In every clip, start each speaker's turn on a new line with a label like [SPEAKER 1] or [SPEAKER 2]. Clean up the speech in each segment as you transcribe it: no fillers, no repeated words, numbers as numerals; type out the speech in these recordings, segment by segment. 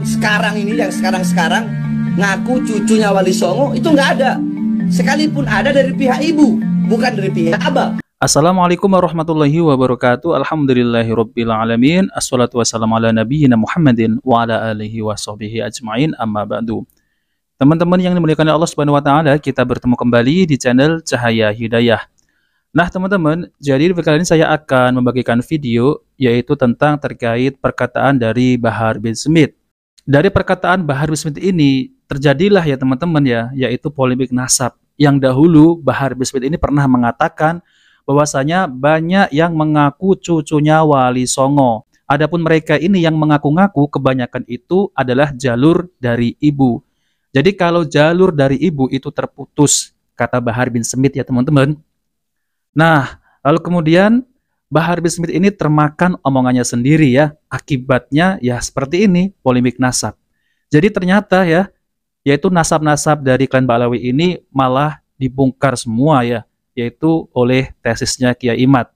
[SPEAKER 1] sekarang ini, yang sekarang ngaku cucunya Wali Songo itu nggak ada. Sekalipun ada dari pihak ibu, bukan dari pihak abah.
[SPEAKER 2] Assalamualaikum warahmatullahi wabarakatuh. Alhamdulillahirabbil alamin. Assalatu wassalamu ala nabiyyina Muhammadin wa ala alihi washabihi ajmain. Amma ba'du. Teman-teman yang dimuliakan Allah Subhanahu wa taala, kita bertemu kembali di channel Cahaya Hidayah. Nah, teman-teman, jadi kali ini saya akan membagikan video yaitu tentang terkait perkataan dari Bahar bin Smith. Dari perkataan Bahar bin Smith ini terjadilah ya teman-teman ya, yaitu polemik nasab. Yang dahulu Bahar bin Smith ini pernah mengatakan bahwasanya banyak yang mengaku cucunya Wali Songo. Adapun mereka ini yang mengaku-ngaku kebanyakan itu adalah jalur dari ibu. Jadi kalau jalur dari ibu itu terputus, kata Bahar bin Smith ya teman-teman. Nah, lalu kemudian Bahar bin Smith ini termakan omongannya sendiri ya. Akibatnya ya seperti ini, polemik nasab. Jadi ternyata ya, yaitu nasab-nasab dari klan Ba'alawi ini malah dibongkar semua ya, yaitu oleh tesisnya Kiai Imad.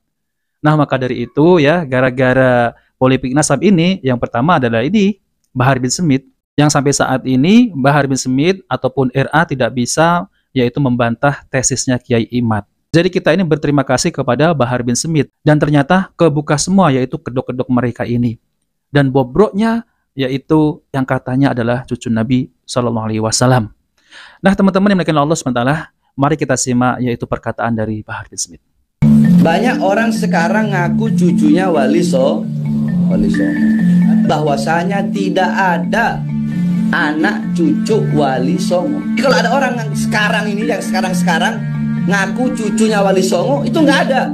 [SPEAKER 2] Nah, maka dari itu ya, gara-gara polemik nasab ini, yang pertama adalah ini, Bahar bin Smith, yang sampai saat ini Bahar bin Smith ataupun RA tidak bisa yaitu membantah tesisnya Kiai Imad. Jadi kita ini berterima kasih kepada Bahar bin Smith, dan ternyata kebuka semua yaitu kedok-kedok mereka ini. Dan bobroknya yaitu yang katanya adalah cucu Nabi Shallallahu Alaihi Wasallam. Nah, teman-teman yang dimuliakan Allah SWT, mari kita simak yaitu perkataan dari Bahar bin Smith.
[SPEAKER 1] Banyak orang sekarang ngaku cucunya Wali Songo, bahwasanya tidak ada anak cucu Wali Songo. Kalau ada orang yang sekarang ini, yang sekarang ngaku cucunya Wali Songo, itu nggak ada.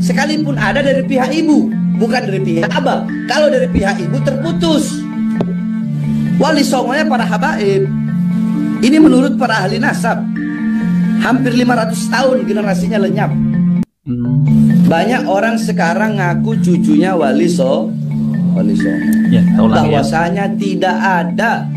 [SPEAKER 1] Sekalipun ada dari pihak ibu, bukan dari pihak abah. Kalau dari pihak ibu terputus. Wali Songonya para habaib. Ini menurut para ahli nasab. Hampir 500 tahun generasinya lenyap. Banyak orang sekarang ngaku cucunya Wali Songo,
[SPEAKER 2] ya,
[SPEAKER 1] bahwasanya tidak ada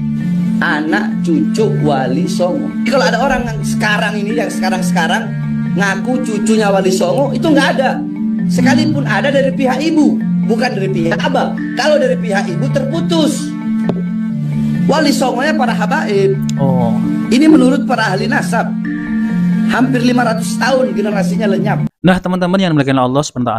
[SPEAKER 1] anak cucu Wali Songo. Kalau ada orang yang sekarang ini, yang sekarang ngaku cucunya Wali Songo, itu nggak ada. Sekalipun ada dari pihak ibu, bukan dari pihak abah. Kalau dari pihak ibu terputus. Wali Songonya para habaib. Ini menurut para ahli nasab. Hampir 500 tahun generasinya lenyap.
[SPEAKER 2] Nah, teman-teman yang dimuliakan Allah SWT,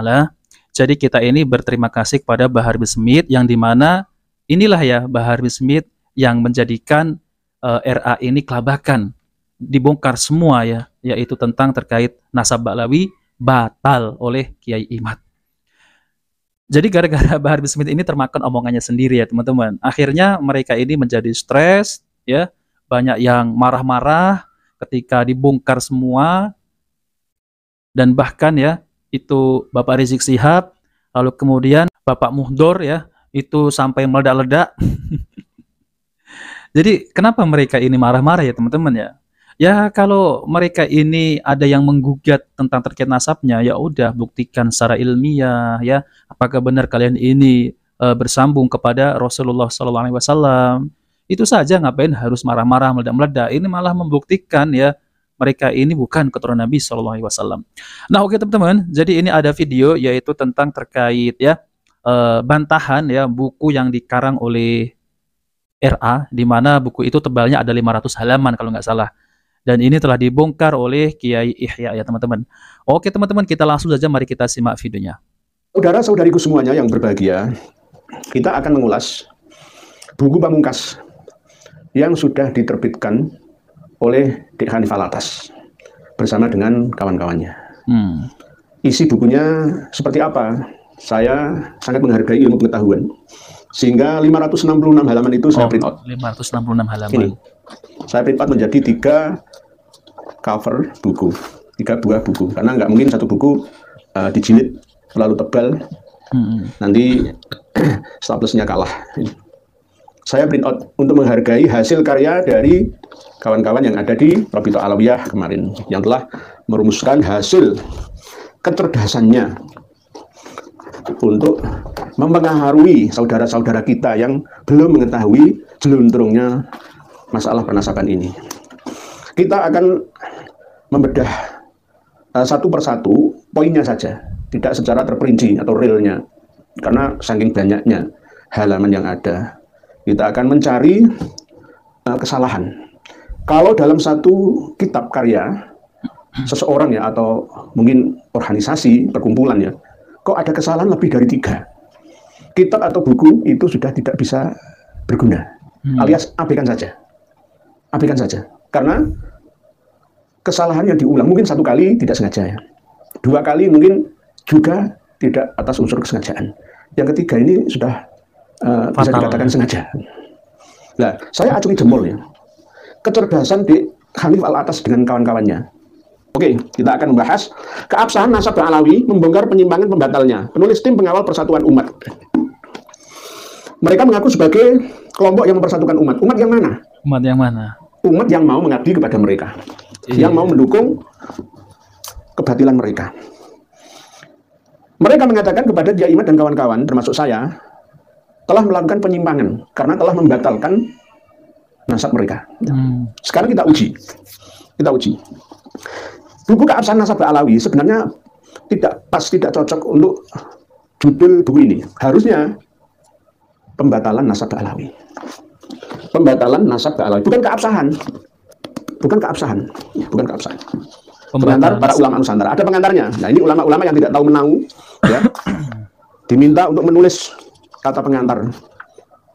[SPEAKER 2] jadi kita ini berterima kasih kepada Bahar bin Smith, yang dimana inilah ya Bahar bin Smith yang menjadikan RA ini kelabakan, dibongkar semua ya, yaitu tentang terkait nasab Ba'alawi batal oleh Kiai Imad. Jadi gara-gara Bahar bin Smith ini termakan omongannya sendiri ya teman-teman. Akhirnya mereka ini menjadi stres ya, banyak yang marah-marah ketika dibongkar semua, dan bahkan ya itu Bapak Rizik Syihab, lalu kemudian Bapak Muhdor ya, itu sampai meledak-ledak. Jadi kenapa mereka ini marah-marah ya teman-teman ya? Ya kalau mereka ini ada yang menggugat tentang terkait nasabnya, ya udah buktikan secara ilmiah ya, apakah benar kalian ini bersambung kepada Rasulullah SAW. Itu saja, ngapain harus marah-marah meledak-meledak? Ini malah membuktikan ya mereka ini bukan keturunan Nabi SAW. Nah, oke teman-teman, jadi ini ada video yaitu tentang terkait ya bantahan ya buku yang dikarang oleh RA, di mana buku itu tebalnya ada 500 halaman kalau nggak salah. Dan ini telah dibongkar oleh Kiai Ihya ya teman-teman. Oke teman-teman, kita langsung saja mari kita simak videonya.
[SPEAKER 3] Saudara-saudariku semuanya yang berbahagia, kita akan mengulas buku pamungkas yang sudah diterbitkan oleh Dek Hanif Alatas bersama dengan kawan-kawannya. Isi bukunya seperti apa? Saya sangat menghargai ilmu pengetahuan, sehingga 566 halaman itu saya print out.
[SPEAKER 2] 566 halaman. Ini,
[SPEAKER 3] saya print out menjadi 3 cover buku, 3 buah buku, karena nggak mungkin satu buku dijilid terlalu tebal, nanti statusnya kalah. Saya print out untuk menghargai hasil karya dari kawan-kawan yang ada di Rabithah Alawiyah kemarin, yang telah merumuskan hasil kecerdasannya untuk mempengaruhi saudara-saudara kita yang belum mengetahui jeluntrungnya masalah pernasaban ini. Kita akan membedah satu persatu poinnya saja, tidak secara terperinci atau realnya, karena saking banyaknya halaman yang ada. Kita akan mencari kesalahan. Kalau dalam satu kitab karya seseorang ya, atau mungkin organisasi, perkumpulan ya, kok ada kesalahan lebih dari 3, kitab atau buku itu sudah tidak bisa berguna, alias abaikan saja. Abaikan saja. Karena kesalahan yang diulang mungkin 1 kali tidak sengaja ya, 2 kali mungkin juga tidak atas unsur kesengajaan. Yang ketiga ini sudah bisa dikatakan sengaja. Nah, saya acungi jempol ya, kecerdasan di Hanif Al-Atas dengan kawan-kawannya. Oke, kita akan membahas keabsahan nasab Alawi, membongkar penyimpangan pembatalnya. Penulis tim pengawal persatuan umat. Mereka mengaku sebagai kelompok yang mempersatukan umat. Umat yang mana?
[SPEAKER 2] Umat yang mana?
[SPEAKER 3] Umat yang mau mengabdi kepada mereka, yang mau mendukung kebatilan mereka. Mereka mengatakan kepada Kiai Imad dan kawan-kawan, termasuk saya, telah melakukan penyimpangan karena telah membatalkan nasab mereka. Sekarang kita uji. Buku keabsahan nasab Alawi sebenarnya tidak pas, tidak cocok untuk judul buku ini. Harusnya pembatalan nasab Alawi. Pembatalan nasab Alawi, bukan keabsahan. Bukan keabsahan. Pengantar para ulama Nusantara. Ada pengantarnya. Nah, ini ulama-ulama yang tidak tahu menau ya. Diminta untuk menulis kata pengantar.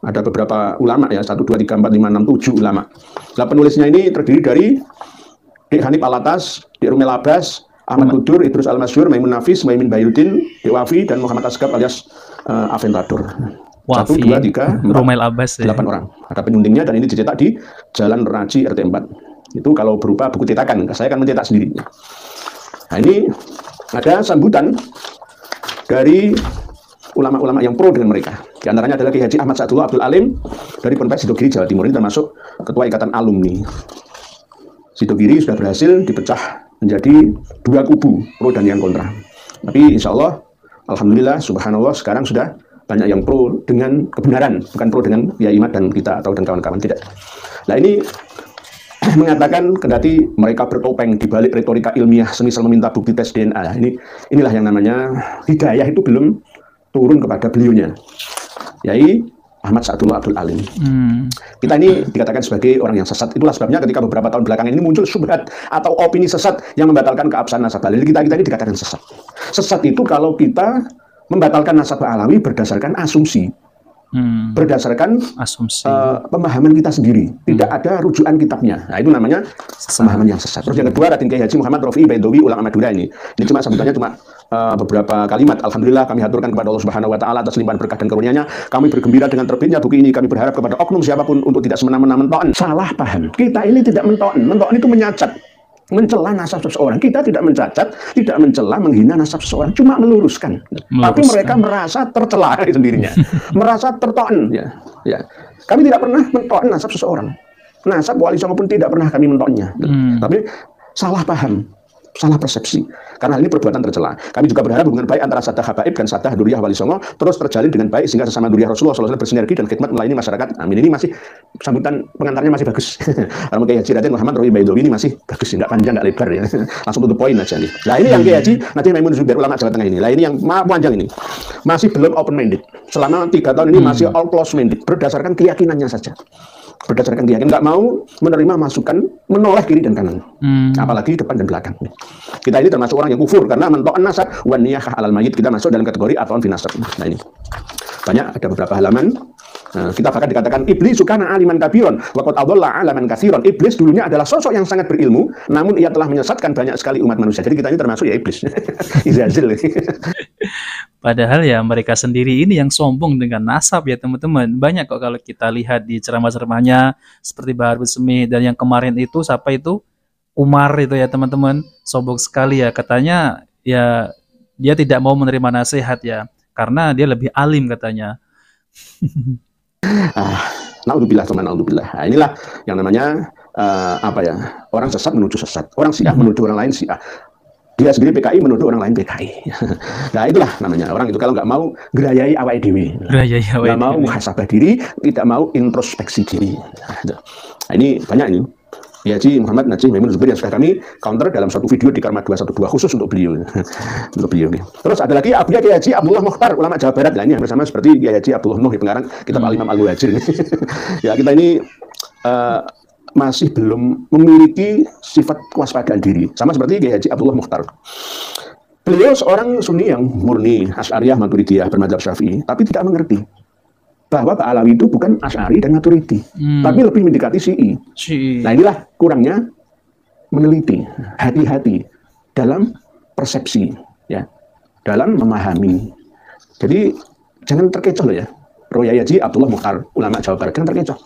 [SPEAKER 3] Ada beberapa ulama ya, 1, 2, 3, 4, 5, 6, 7 ulama. Nah, penulisnya ini terdiri dari Dik Hanif Al-Atas, Dik Rumel Abbas, Ahmad Kudur, Idrus Al-Masyhur, Maimun Nafis, Maimin Bayudin, Dik Wafi, dan Muhammad Asgab alias Aventador. 1, 2, 3, 4,
[SPEAKER 2] Rumel Abbas
[SPEAKER 3] 8 orang. Ada penyuntingnya dan ini dicetak di Jalan Raji RT 4. Itu kalau berupa buku cetakan, saya akan mencetak sendiri. Nah, ini ada sambutan dari ulama-ulama yang pro dengan mereka. Di antaranya adalah Kiai Haji Ahmad Sa'dullah Abdul Alim dari Ponpes Sidogiri, Jawa Timur. Ini termasuk Ketua Ikatan Alumni. Sidogiri sudah berhasil dipecah menjadi 2 kubu, pro dan yang kontra. Tapi insya Allah, alhamdulillah, subhanallah, sekarang sudah banyak yang pro dengan kebenaran, bukan pro dengan Kiai Imad dan kita atau dan kawan-kawan, tidak. Nah, ini mengatakan kendati mereka bertopeng di balik retorika ilmiah semisal meminta bukti tes DNA. Inilah yang namanya hidayah itu belum turun kepada beliaunya, Yai Ahmad Sa'dullah Abdul Alim. Kita ini dikatakan sebagai orang yang sesat. Itulah sebabnya ketika beberapa tahun belakangan ini muncul syubhat atau opini sesat yang membatalkan keabsahan nasab Alawi. Kita ini dikatakan sesat. Sesat itu kalau kita membatalkan nasab Alawi berdasarkan asumsi. Berdasarkan asumsi, pemahaman kita sendiri, tidak ada rujukan kitabnya. Nah, itu namanya pemahaman yang sesat. Terus yang kedua, Raden Kiai Haji Muhammad Rofi Baidowi ulama Madura ini cuma sambutannya cuma beberapa kalimat. Alhamdulillah kami haturkan kepada Allah Subhanahu Wa Taala atas limpahan berkah dan karunia-Nya. Kami bergembira dengan terbitnya buku ini. Kami berharap kepada oknum siapapun untuk tidak semena-mena mentoan. Salah paham. Kita ini tidak mentoan. Mentoan itu menyacat, mencela nasab seseorang. Kita tidak mencacat, tidak mencela, menghina nasab seseorang, cuma meluruskan. Tapi mereka merasa tercela sendirinya, merasa tertoan. Ya. Kami tidak pernah mentoan nasab seseorang. Nasab Wali Songo pun tidak pernah kami mentoannya. Tapi salah paham, salah persepsi. Karena ini perbuatan tercela. Kami juga berharap hubungan baik antara Sadah Habaib dan Sadah Duriyah Wali Songo terus terjalin dengan baik sehingga sesama Duriyah Rasulullah SAW bersinergi dan khidmat melayani masyarakat. Amin. Ini masih sambutan pengantarnya masih bagus. Kalau Kiai Haji Raden Muhammad Rofi Baidowi ini masih bagus, nggak panjang, nggak lebar ya. Langsung to the point aja nih. Nah, ini yang Kiai Haji nanti Maimun Zubair ulama Jawa Tengah ini. Nah, ini yang panjang ini. Masih belum open minded. Selama 3 tahun ini masih all close minded berdasarkan keyakinannya saja. Berdasarkan keyakinan, nggak mau menerima masukan, menoleh kiri dan kanan, apalagi depan dan belakang. Kita ini termasuk orang yang kufur karena mento'an nasab wan niyahah alal mayit. Kita masuk dalam kategori ata'un fi nasab. Nah, ini banyak, ada beberapa halaman. Kita bahkan dikatakan iblis sukana aliman kabiron wa qad adalla alaman katsiron. Iblis dulunya adalah sosok yang sangat berilmu, namun ia telah menyesatkan banyak sekali umat manusia. Jadi kita ini termasuk ya iblis. Izazil.
[SPEAKER 2] Padahal ya mereka sendiri ini yang sombong dengan nasab ya teman-teman. Banyak kok kalau kita lihat di ceramah-ceramahnya seperti Bahar Besemi, dan yang kemarin itu siapa itu? Umar itu ya teman-teman. Sombong sekali ya, katanya ya dia tidak mau menerima nasihat ya karena dia lebih alim katanya.
[SPEAKER 3] Naudzubillah teman, naudzubillah. Nah, inilah yang namanya orang sesat menuju sesat, orang Syiah menuduh orang lain Syiah, dia sendiri PKI menuduh orang lain PKI. Nah, itulah namanya orang itu kalau nggak mau gerayai awake dhewe, nggak mau muhasabah diri, tidak mau introspeksi diri. Nah, ini banyak ini Kiai Haji Muhammad Najih Maimun Zubair yang sudah kami counter dalam satu video di Karma 212 khusus untuk beliau. Untuk beliau. Terus ada lagi Abuya Kiai Haji Abdullah Mukhtar, ulama Jawa Barat. Nah, ini hampir sama seperti Kiai Haji Abdullah Nuh, pengarang kitab Al-Imam Al-Muhajir. Ya, kita ini masih belum memiliki sifat kewaspadaan diri. Sama seperti Kiai Haji Abdullah Mukhtar. Beliau seorang Sunni yang murni, Asy'ariyah, Maturidiyah, bermadzhab Syafi'i, tapi tidak mengerti bahwa Pak Alawi itu bukan Asy'ari dan Maturidi, tapi lebih mendekati Syi'i. Nah, inilah kurangnya meneliti, hati-hati dalam persepsi, ya, dalam memahami. Jadi jangan terkecoh loh ya. Roh Kiai Haji Abdullah Mukhtar, ulama Jawa Barat, jangan terkecoh.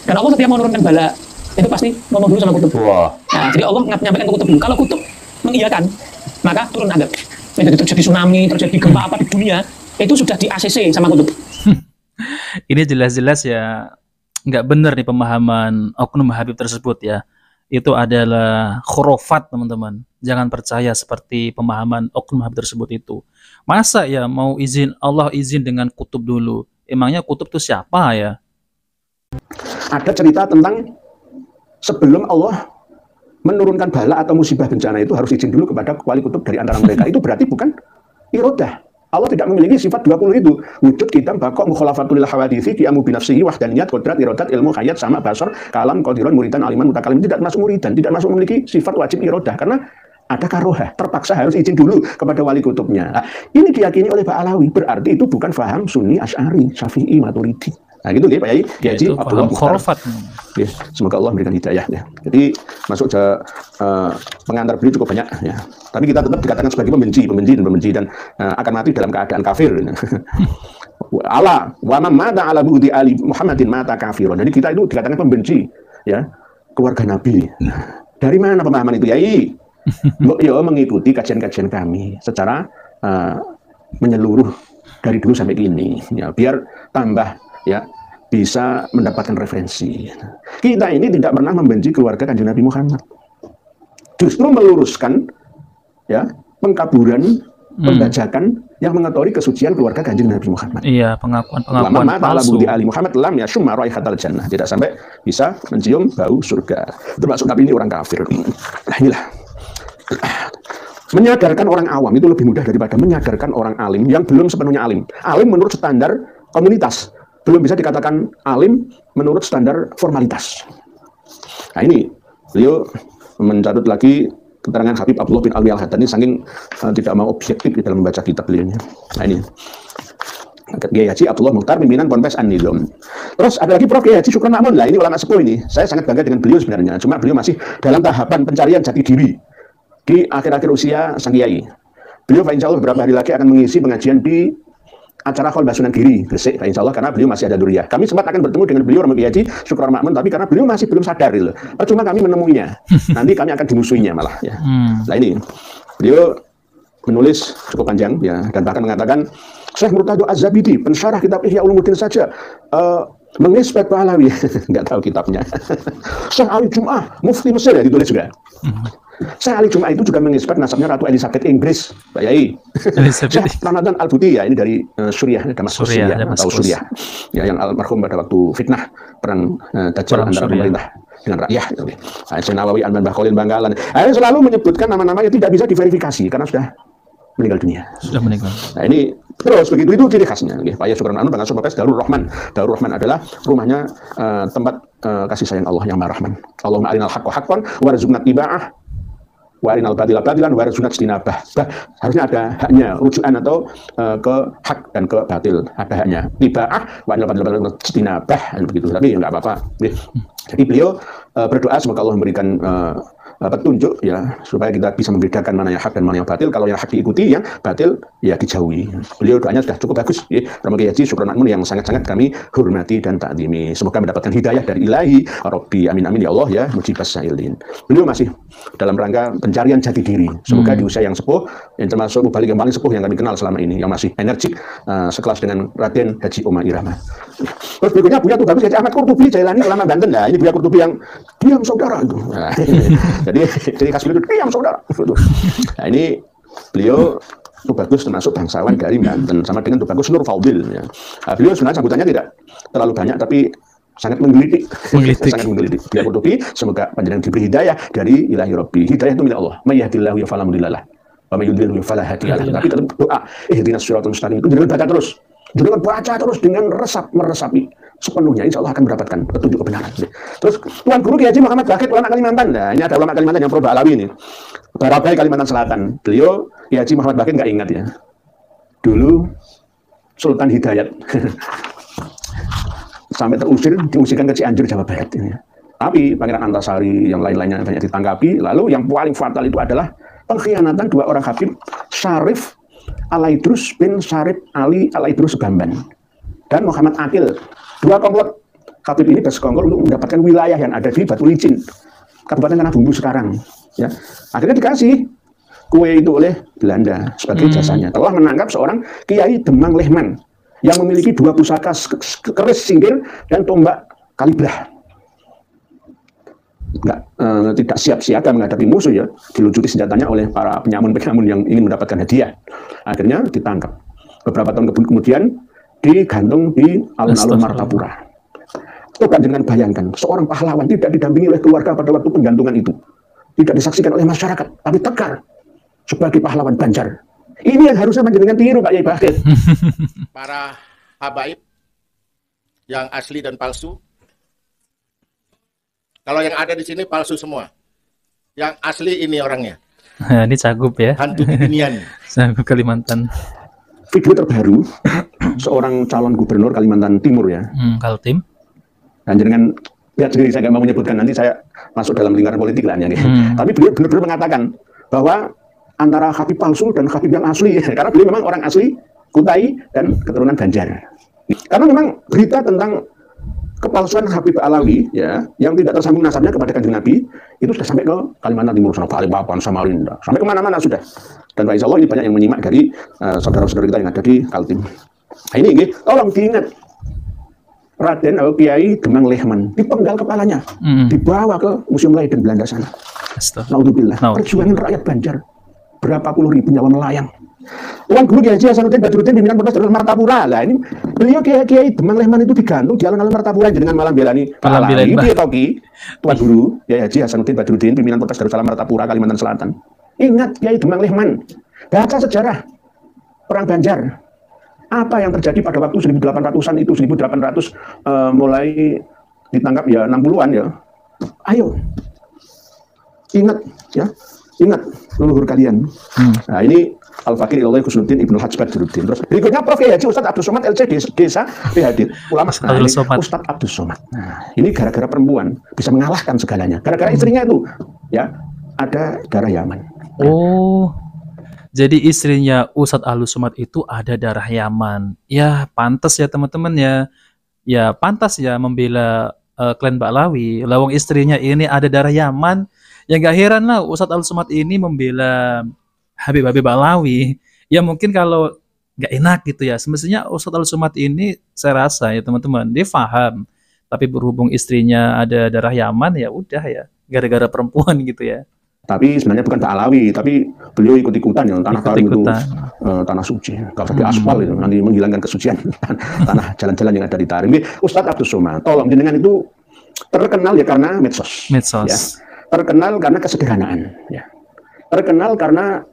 [SPEAKER 4] Karena Allah setiap menurunkan bala itu pasti ngomong dulu sama kutub. Nah, jadi Allah menyampaikan ke kutub dulu. Kalau kutub mengiyakan, maka turun adab. Jadi terjadi tsunami, terjadi gempa apa di dunia, itu sudah di ACC sama kutub.
[SPEAKER 2] Ini jelas-jelas ya nggak benar nih pemahaman oknum Habib tersebut ya. Itu adalah khurafat, teman-teman. Jangan percaya seperti pemahaman oknum Habib tersebut itu. Masa ya mau izin, Allah izin dengan kutub dulu? Emangnya kutub itu siapa ya?
[SPEAKER 3] Ada cerita tentang sebelum Allah menurunkan bala atau musibah bencana itu harus izin dulu kepada wali kutub dari antara mereka. Itu berarti bukan irodah. Allah tidak memiliki sifat 20 itu. Wujud, kitam, bakok, mukhalafatul hawadithi, qiyamu binafsihi, wahdaniyat, kodrat, irodat, ilmu, khayat, sama, basar, kalam, qadiran, muridan, aliman, mutakalim. Tidak masuk muridan, tidak masuk memiliki sifat wajib irodah. Karena ada karohah, terpaksa harus izin dulu kepada wali kutubnya. Nah, ini diyakini oleh Pak Alawi. Berarti itu bukan faham Sunni, Asy'ari, Syafi'i, Maturidi. Nah gitu ya Pak Yai. Haji Abdullah Mukhtar. Ya, semoga Allah memberikan hidayah ya. Jadi masuk ke pengantar beliau cukup banyak ya. Tapi kita tetap dikatakan sebagai pembenci dan akan mati dalam keadaan kafir. Allah wa man mata ala bu'di ali Muhammadin mata kafirun. Jadi kita itu dikatakan pembenci ya keluarga Nabi. Dari mana pemahaman itu Yai? Yo mengikuti kajian-kajian kami secara menyeluruh dari dulu sampai kini ya, biar tambah ya bisa mendapatkan referensi. Kita ini tidak pernah membenci keluarga Kanjeng Nabi Muhammad. Justru meluruskan ya pengkaburan, pembajakan yang mengotori kesucian keluarga Kanjeng Nabi Muhammad.
[SPEAKER 2] Iya, pengakuan palsu.
[SPEAKER 3] Di Ali Muhammad lam ya syumma raihatal jannah. Tidak sampai bisa mencium bau surga. Termasuk Nabi ini orang kafir. Nah, inilah. Menyadarkan orang awam itu lebih mudah daripada menyadarkan orang alim yang belum sepenuhnya alim. Alim menurut standar komunitas, belum bisa dikatakan alim menurut standar formalitas. Nah ini, beliau mencatat lagi keterangan Habib Abdullah bin Alwi Al-Haddani saking tidak mau objektif di dalam membaca kitab beliaunya. Nah ini, Kiai Haji Abdullah Mukhtar, pimpinan Ponpes An-Nizam. Terus ada lagi Prof. Kiai Haji Syukron Ma'mun. Lah ini ulama sepuh ini. Saya sangat bangga dengan beliau sebenarnya. Cuma beliau masih dalam tahapan pencarian jati diri di akhir-akhir usia sang kiai. Beliau insya Allah beberapa hari lagi akan mengisi pengajian di acara Kholbah Sunan Giri Gresik, insya Allah, karena beliau masih ada duriyah. Kami sempat akan bertemu dengan beliau Romo Kiai Haji Syukron Ma'mun, tapi karena beliau masih belum sadar gitu. Percuma kami menemuinya. Nanti kami akan dimusuhinya malah ya. Nah ini beliau menulis cukup panjang ya, dan bahkan mengatakan Syekh Murtado Az-Zabidi, pensyarah kitab Ihya Ulumuddin saja mengisbat Pak Alawi. Nggak tahu kitabnya. Syekh Ali Jum'ah, mufti Mesir ya, ditulis juga. Syekh Ali Jum'ah itu juga mengisbat nasabnya Ratu Elizabeth Inggris, Pak Yai. Syekh Ramadan Al-Buti ya, ini dari Suriah, Damaskus Suriah, atau Suriah. Ya, yang almarhum pada waktu fitnah perang Dajjal antara pemerintah dengan rakyat. Syekh Nawawi Al-Manbah Khalil Bangkalan. Ini selalu menyebutkan nama-nama yang tidak bisa diverifikasi karena sudah meninggal dunia.
[SPEAKER 2] Sudah meninggal.
[SPEAKER 3] Nah ini terus begitu itu ciri khasnya. Pak Yai Syukron Ma'mun pengasuh Ponpes Darul Rahman. Darul Rahman adalah rumahnya tempat kasih sayang Allah yang Maha Rahman. Allahumma arinal haqqo haqqan warzuqna tiba'ah wa arinal batila batilan warzuqna ijtinabah. Harusnya ada haknya, rujukan atau ke hak dan ke batil, ada haknya. Tiba'ah wa arinal batila batilan ijtinabah, begitu. Tapi ya enggak apa-apa. Jadi beliau berdoa semoga Allah memberikan petunjuk ya supaya kita bisa membedakan mana yang hak dan mana yang batil. Kalau yang hak diikuti, yang batil ya dijauhi. Beliau doanya sudah cukup bagus ya. Romo Kiai Haji Syukron Ma'mun yang sangat-sangat kami hormati dan takzimi. Semoga mendapatkan hidayah dari Ilahi Rabbi, amin amin ya Allah ya mujibas sa'ilin. Beliau masih dalam rangka pencarian jati diri. Semoga di usia yang sepuh, yang termasuk mubalik yang paling sepuh yang kami kenal selama ini, yang masih energik sekelas dengan Raden Haji Omah Irama. Terus berikutnya Buya Tubagus Haji Ahmad Qurtubi Jailani ulama Banten. Nah, ini Buya Qurtubi yang diam saudara itu. Nah, jadi khas beliau itu diam saudara. Nah, ini beliau Tubagus termasuk bangsawan dari Banten, sama dengan Tubagus Nur Faudil ya. Nah, beliau sebenarnya sambutannya tidak terlalu banyak, tapi sangat menggelitik.
[SPEAKER 2] Menggelitik.
[SPEAKER 3] Sangat menggelitik. Biar Qurtubi, semoga panjenengan diberi hidayah dari ilahi Rabbi. Hidayah itu milik Allah. May yahdihillahu fala mudilla lahu wa may yudlil fala hadiya lahu. Tapi tetap doa ihdinas siratal mustaqim itu jangan baca terus. Jangan baca terus dengan meresapi sepenuhnya, insya Allah akan mendapatkan petunjuk kebenaran. Terus Tuan Guru Kiai Haji Muhammad Bakit, ulama Kalimantan. Nah, ini ada ulama Kalimantan yang pro Ba'alawi ini. Barabai Kalimantan Selatan. Beliau Kiai Haji Muhammad Bakit nggak ingat ya. Dulu Sultan Hidayat sampai diusirkan ke Cianjur, Jawa Barat ini. Tapi Pangeran Antasari yang lain-lainnya banyak ditanggapi. Lalu yang paling fatal itu adalah pengkhianatan dua orang Habib, Syarif Alaidrus bin Syarif Ali Alaidrus Bamban dan Muhammad Akil. Dua komplot Habib ini bersekongkol untuk mendapatkan wilayah yang ada di Batu Licin, Kabupaten Tanah Bumbu sekarang. Ya, akhirnya dikasih kue itu oleh Belanda sebagai jasanya. Telah menangkap seorang Kiai Demang Lehman yang memiliki dua pusaka keris singgir dan tombak kalibrah. Tidak siap siaga menghadapi musuh ya, dilucuti senjatanya oleh para penyamun-penyamun yang ingin mendapatkan hadiah. Akhirnya ditangkap. Beberapa tahun kemudian digantung di alun-alun Martapura. Coba dengan bayangkan, seorang pahlawan tidak didampingi oleh keluarga pada waktu penggantungan itu, tidak disaksikan oleh masyarakat, tapi tegar sebagai pahlawan Banjar. Ini yang harusnya menjadikan tiru Pak Yai Bakit.
[SPEAKER 5] Para habaib yang asli dan palsu. Kalau yang ada di sini palsu semua. Yang asli ini orangnya.
[SPEAKER 2] Nah, ini Cagup ya.
[SPEAKER 5] Hantu kekinian.
[SPEAKER 2] Cagup Kalimantan.
[SPEAKER 3] Video terbaru seorang calon gubernur Kalimantan Timur ya.
[SPEAKER 2] Kaltim.
[SPEAKER 3] Dan dengan lihat sendiri, saya nggak mau menyebutkan, nanti saya masuk dalam lingkaran politik lah ya. Tapi beliau benar-benar mengatakan bahwa antara Habib palsu dan Habib yang asli, karena beliau memang orang asli Kutai dan keturunan Banjar. Karena memang berita tentang kepalsuan Habib Alawi ya, yang tidak tersambung nasabnya kepada Kanjeng Nabi itu sudah sampai ke Kalimantan Timur, Balikpapan, Samarinda, sampai kemana-mana sudah. Dan insya Allah ini banyak yang menyimak dari saudara-saudara kita yang ada di Kaltim. Nah, ini tolong diingat, Raden atau Kiai Demang Lehman dipenggal kepalanya, dibawa ke Museum Leiden Belanda sana. Naudzubillah. Perjuangan rakyat Banjar, berapa puluh ribu nyawa melayang. Tuan Guru Kiai Haji Hasanuddin Badruddin pimpinan Ponpes Darul Martapura. Lah ini beliau Kiai Demang Lehman itu digantung di alun-alun Martapura dengan malam belani Alawi. Itu ya toki Tuan Guru Kiai Haji Hasanuddin Badruddin pimpinan Ponpes Darul Martapura Kalimantan Selatan. Ingat Kiai Demang Lehman, baca sejarah perang Banjar. Apa yang terjadi pada waktu 1800-an itu, 1800 mulai ditangkap ya 60-an ya. Ayo ingat ya, ingat leluhur kalian. Nah ini Al-Fakir Ilallah Khusnuddin Ibnu Hajj Badruddin. Terus berikutnya Prof. Kiai Haji Ustadz Abdul Somad LC Desa PHD ulama Ustadz Abdul Somad. Nah ini gara-gara perempuan bisa mengalahkan segalanya. Gara-gara istrinya itu ya ada darah Yaman.
[SPEAKER 2] Oh, jadi istrinya Ustadz Ahlus Somad itu ada darah Yaman. Ya pantas ya teman-teman ya. Ya pantas ya membela klan Ba'alawi. Lawang istrinya ini ada darah Yaman. Ya gak heran lah Ustadz Ahlus Somad ini membela Habib-Habib Ba'alawi. Ya mungkin kalau gak enak gitu ya. Semestinya Ustadz Ahlus Somad ini saya rasa ya teman-teman, dia paham. Tapi berhubung istrinya ada darah Yaman ya udah ya. Gara-gara perempuan gitu ya.
[SPEAKER 3] Tapi sebenarnya bukan Ba'alawi, tapi beliau ikut-ikutan ya, tanah Tarim itu tanah suci, kalau usah diaspal itu nanti menghilangkan kesucian tanah jalan-jalan yang ada di Tarim. Ustadz Abdul Somad, tolong jenengan itu terkenal ya karena medsos. Ya. Terkenal karena kesederhanaan, ya. Terkenal karena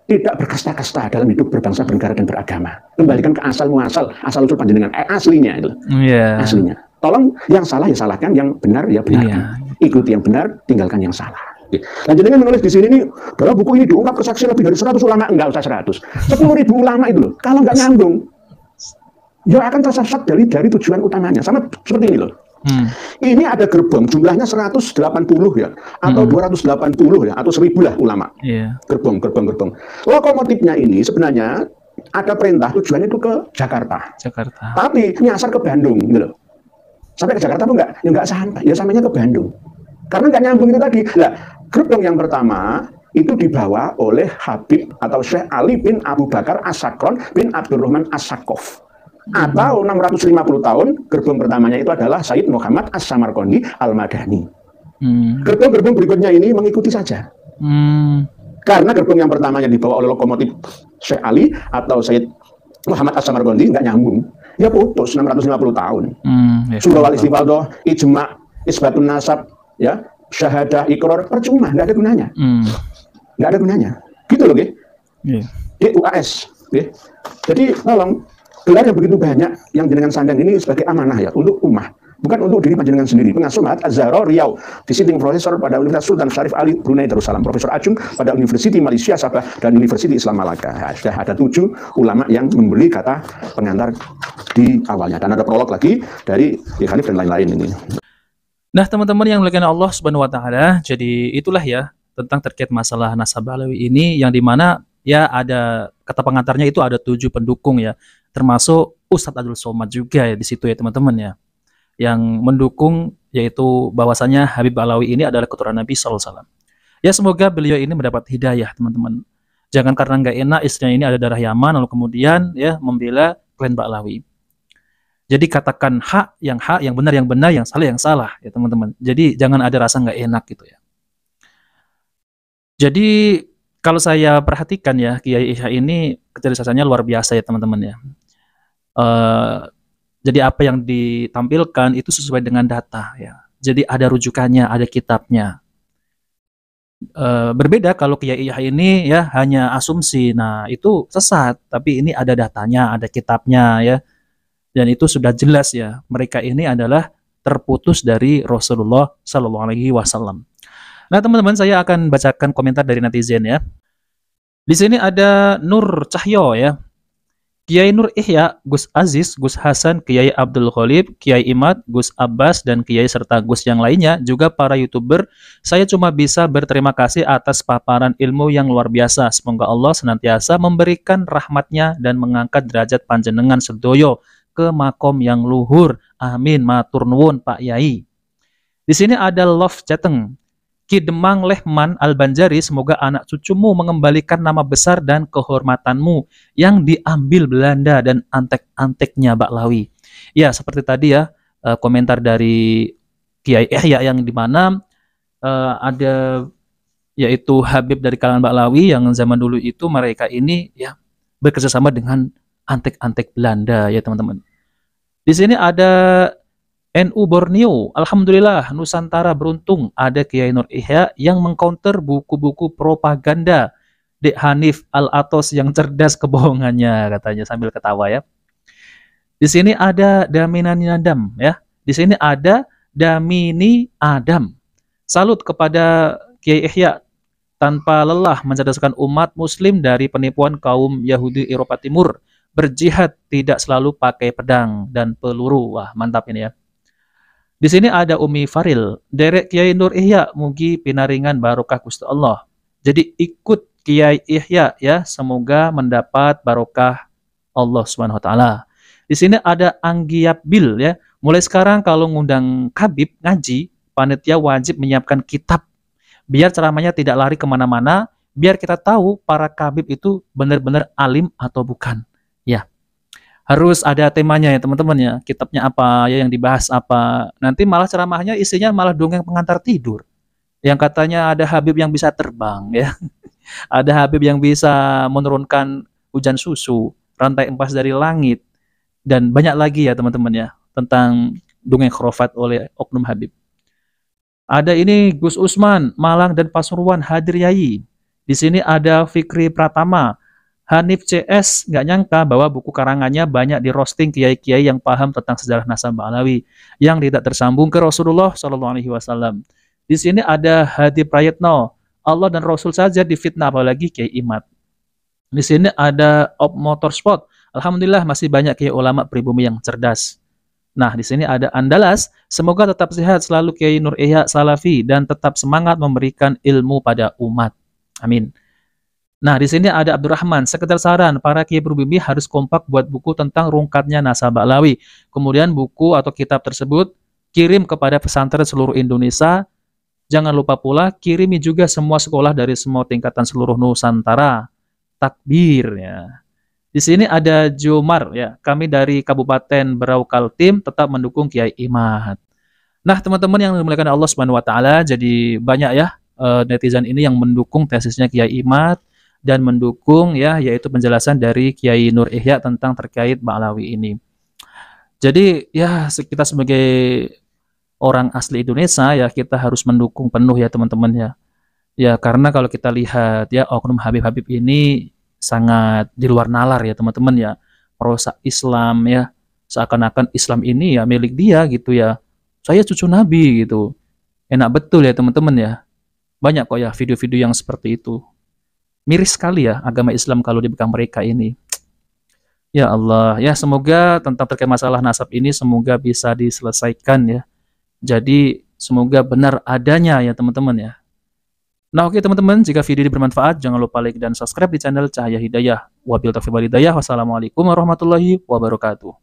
[SPEAKER 3] tidak berkasta-kasta dalam hidup berbangsa, bernegara dan beragama. Kembalikan ke asal muasal, asal usul panjenengan, aslinya itu, aslinya. Tolong yang salah ya salahkan, yang benar ya benar. Ikuti yang benar, tinggalkan yang salah. Dan jenengan menulis di sini nih, bahwa buku ini diungkap kesaksian lebih dari 100 ulama, enggak usah 100, 10.000 ulama itu loh. Kalau nggak nyambung, ya akan tersesat dari tujuan utamanya. Sama seperti ini loh. Ini ada gerbong, jumlahnya 180 ya, atau 280 ya, atau 1000 lah ulama. Gerbong. Lokomotifnya ini sebenarnya ada perintah tujuannya itu ke Jakarta. Tapi nyasar ke Bandung, gitu loh. Sampai ke Jakarta pun enggak, ya enggak sampai, ya sampainya ke Bandung. Karena enggak nyambung itu tadi. Nah, gerbong yang pertama itu dibawa oleh Habib atau Syekh Ali bin Abu Bakar As-Sakron bin Abdurrahman As-Sakof. Atau 650 tahun, gerbong pertamanya itu adalah Said Muhammad As-Samarqandi Al-Madani. Gerbong-gerbong berikutnya ini mengikuti saja. Karena gerbong yang pertamanya dibawa oleh lokomotif Syekh Ali atau Said Muhammad As-Samarqandi nggak nyambung. Ya putus 650 tahun.
[SPEAKER 2] Ya.
[SPEAKER 3] Surah wal istifaldo, ijma, isbatun nasab, ya, syahadah, iqrar, percuma, nggak ada gunanya. Nggak ada gunanya. Gitu loh, gitu. DUAS. Jadi tolong, gelar yang begitu banyak yang jenengan sandang ini sebagai amanah ya untuk ummah, bukan untuk diri panjenengan sendiri. Pengasuh Mahat Az-Zahra Riau, visiting professor pada Universitas Sultan Syarif Ali Brunei Darussalam, profesor adjunct pada University Malaysia Sabah dan University Islam Malaka. Sudah ada 7 ulama yang memberi kata pengantar di awalnya, dan ada prolog lagi dari Khalif dan lain-lain ini.
[SPEAKER 2] Nah, teman-teman yang dimuliakan Allah Subhanahu wa taala, jadi itulah ya tentang terkait masalah nasab Ba'lawi ini, yang dimana ya ada kata pengantarnya itu ada 7 pendukung ya, termasuk Ustadz Abdul Somad juga ya di situ ya teman-teman ya, yang mendukung yaitu bahwasanya Habib Ba'lawi ini adalah keturunan Nabi SAW. Ya semoga beliau ini mendapat hidayah teman-teman. Jangan karena nggak enak istrinya ini ada darah Yaman lalu kemudian ya membela klan Ba'lawi. Jadi katakan hak, yang benar yang benar, yang salah ya teman-teman. Jadi jangan ada rasa nggak enak gitu ya. Jadi kalau saya perhatikan ya, Kiai Ihya ini kecerdasannya luar biasa ya teman-teman ya. Jadi apa yang ditampilkan itu sesuai dengan data ya. Jadi ada rujukannya, ada kitabnya. Berbeda kalau Kiai Ihya ini ya hanya asumsi. Nah itu sesat. Tapi ini ada datanya, ada kitabnya ya. Dan itu sudah jelas ya. Mereka ini adalah terputus dari Rasulullah SAW. Nah teman-teman, saya akan bacakan komentar dari netizen ya. Di sini ada Nur Cahyo ya. Kiai Nur Ihya, Gus Aziz, Gus Hasan, Kiai Abdul Khalib, Kiai Imad, Gus Abbas, dan Kiai serta Gus yang lainnya, juga para YouTuber, saya cuma bisa berterima kasih atas paparan ilmu yang luar biasa. Semoga Allah senantiasa memberikan rahmatnya dan mengangkat derajat panjenengan sedoyo ke makom yang luhur. Amin. Matur nuwun Pak Yai. Di sini ada Love Jateng. Ki Demang Lehman Al-Banjari, semoga anak cucumu mengembalikan nama besar dan kehormatanmu yang diambil Belanda dan antek-anteknya Ba'lawi. Ya, seperti tadi ya, komentar dari Kiai Ihya yang dimana ada yaitu Habib dari kalangan Ba'lawi yang zaman dulu itu mereka ini ya bekerjasama dengan antek-antek Belanda ya teman-teman. Di sini ada NU Borneo, alhamdulillah Nusantara beruntung ada Kiai Nur Ihya yang mengcounter buku-buku propaganda Dek Hanif Al-Atos yang cerdas kebohongannya, katanya sambil ketawa ya. Di sini ada Damini Adam ya. Di sini ada Damini Adam. Salut kepada Kiai Ihya tanpa lelah mencerdaskan umat muslim dari penipuan kaum Yahudi Eropa Timur. Berjihad tidak selalu pakai pedang dan peluru. Wah, mantap ini ya. Di sini ada Umi Faril, derek Kiai Nur Ihya, mugi pinaringan barokah Gusti Allah. Jadi ikut Kiai Ihya ya, semoga mendapat barokah Allah Subhanahu wa taala. Di sini ada Anggi Yabil ya. Mulai sekarang kalau ngundang Habib ngaji, panitia wajib menyiapkan kitab biar ceramahnya tidak lari kemana-mana, biar kita tahu para Habib itu benar-benar alim atau bukan. Ya. Harus ada temanya ya teman-teman ya, kitabnya apa ya, yang dibahas apa. Nanti malah ceramahnya isinya malah dongeng pengantar tidur. Yang katanya ada Habib yang bisa terbang ya. Ada Habib yang bisa menurunkan hujan susu, rantai empas dari langit, dan banyak lagi ya teman-teman ya tentang dongeng khurafat oleh oknum Habib. Ada ini Gus Usman, Malang dan Pasuruan hadir yai. Di sini ada Fikri Pratama. Hanif CS nggak nyangka bahwa buku karangannya banyak di roasting kiai-kiai yang paham tentang sejarah nasab Ba'lawi yang tidak tersambung ke Rasulullah SAW. Di sini ada Hadi Prayetno, Allah dan Rasul saja difitnah apalagi Kiai Imad. Di sini ada Op Motorsport, alhamdulillah masih banyak kiai ulama pribumi yang cerdas. Nah, di sini ada Andalas, semoga tetap sehat selalu Kiai Nur Ihya Salafi dan tetap semangat memberikan ilmu pada umat. Amin. Nah, di sini ada Abdurrahman, sekedar saran, para kiai pribumi harus kompak buat buku tentang rungkatnya nasab Ba'lawi. Kemudian buku atau kitab tersebut kirim kepada pesantren seluruh Indonesia. Jangan lupa pula kirimi juga semua sekolah dari semua tingkatan seluruh Nusantara. Takbir ya. Di sini ada Jomar ya, kami dari Kabupaten Berau Kaltim tetap mendukung Kiai Imad. Nah, teman-teman yang dimuliakan Allah Subhanahu wa taala, jadi banyak ya netizen ini yang mendukung tesisnya Kiai Imad dan mendukung ya yaitu penjelasan dari Kiai Nur Ihya tentang terkait Ba'lawi ini. Jadi ya kita sebagai orang asli Indonesia ya kita harus mendukung penuh ya teman-teman ya. Ya karena kalau kita lihat ya oknum Habib-Habib ini sangat di luar nalar ya teman-teman ya. Merusak Islam ya. Seakan-akan Islam ini ya milik dia gitu ya. Saya cucu Nabi gitu. Enak betul ya teman-teman ya. Banyak kok ya video-video yang seperti itu. Miris sekali ya agama Islam kalau dipegang mereka ini. Ya Allah, ya semoga tentang terkait masalah nasab ini semoga bisa diselesaikan ya. Jadi semoga benar adanya ya teman-teman ya. Nah oke teman-teman, jika video ini bermanfaat jangan lupa like dan subscribe di channel Cahaya Hidayah. Wabillahi taufiq wal hidayah. Wassalamualaikum warahmatullahi wabarakatuh.